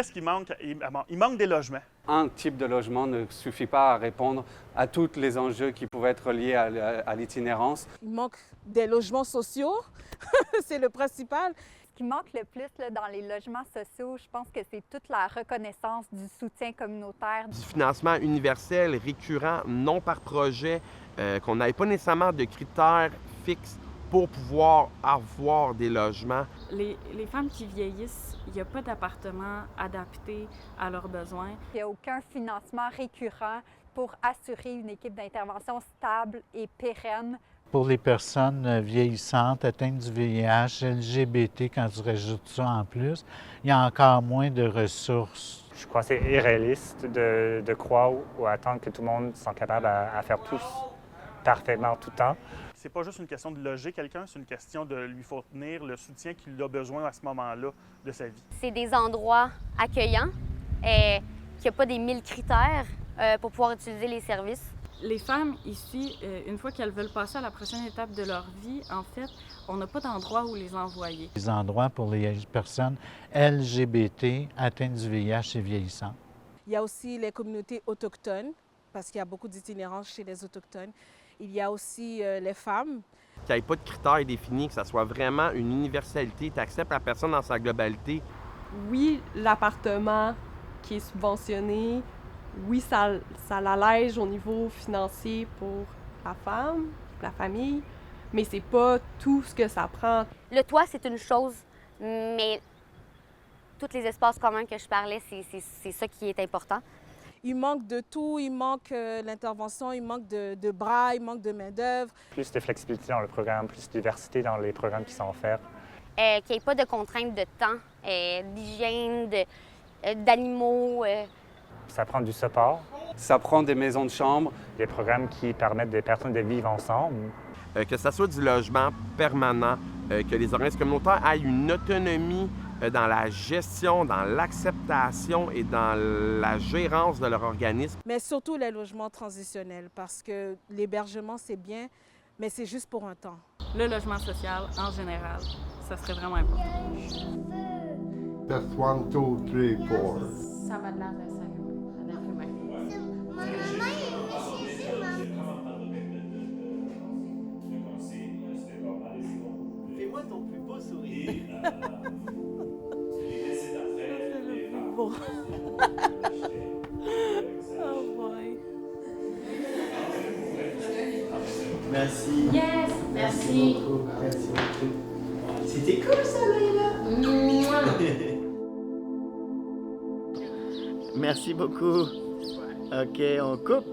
Qu'est-ce qui manque? Il manque des logements. Un type de logement ne suffit pas à répondre à tous les enjeux qui pourraient être liés à l'itinérance. Il manque des logements sociaux, c'est le principal. Ce qui manque le plus là, dans les logements sociaux, je pense que c'est toute la reconnaissance du soutien communautaire. Du financement universel, récurrent, non par projet, qu'on n'avait pas nécessairement de critères fixes pour pouvoir avoir des logements. Les femmes qui vieillissent, il n'y a pas d'appartement adapté à leurs besoins. Il n'y a aucun financement récurrent pour assurer une équipe d'intervention stable et pérenne. Pour les personnes vieillissantes, atteintes du VIH, LGBT, quand tu rajoutes ça en plus, il y a encore moins de ressources. Je crois que c'est irréaliste de croire ou attendre que tout le monde soit capable à faire tout parfaitement tout le temps. C'est pas juste une question de loger quelqu'un, c'est une question de lui fournir le soutien qu'il a besoin à ce moment-là de sa vie. C'est des endroits accueillants, qu'il n'y a pas des 1000 critères pour pouvoir utiliser les services. Les femmes ici, une fois qu'elles veulent passer à la prochaine étape de leur vie, en fait, on n'a pas d'endroit où les envoyer. Les endroits pour les personnes LGBT atteintes du VIH et vieillissantes. Il y a aussi les communautés autochtones, parce qu'il y a beaucoup d'itinérance chez les autochtones. Il y a aussi les femmes. Qu'il n'y ait pas de critères définis, que ça soit vraiment une universalité, tu acceptes la personne dans sa globalité. Oui, l'appartement qui est subventionné, oui, ça l'allège au niveau financier pour la femme, la famille, mais c'est pas tout ce que ça prend. Le toit, c'est une chose, mais tous les espaces communs que je parlais, c'est ça qui est important. Il manque de tout, il manque l'intervention, il manque de bras, il manque de main-d'œuvre. Plus de flexibilité dans le programme, plus de diversité dans les programmes qui sont offerts. Qu'il n'y ait pas de contraintes de temps, d'hygiène, d'animaux. Ça prend du support. Ça prend des maisons de chambre. Des programmes qui permettent des personnes de vivre ensemble. Que ce soit du logement permanent, que les organismes communautaires aient une autonomie dans la gestion, dans l'acceptation et dans la gérance de leur organisme. Mais surtout les logements transitionnels, parce que l'hébergement, c'est bien, mais c'est juste pour un temps. Le logement social, en général, ça serait vraiment important. Test 1, 2, 3, 4. Ça m'a l'air de ça, un être humain. Fais-moi ton plus beau sourire. Bon. Oh boy. Merci. Yes, merci. Beaucoup. Merci beaucoup. C'était cool ça, Leïla. Merci beaucoup. OK, on coupe.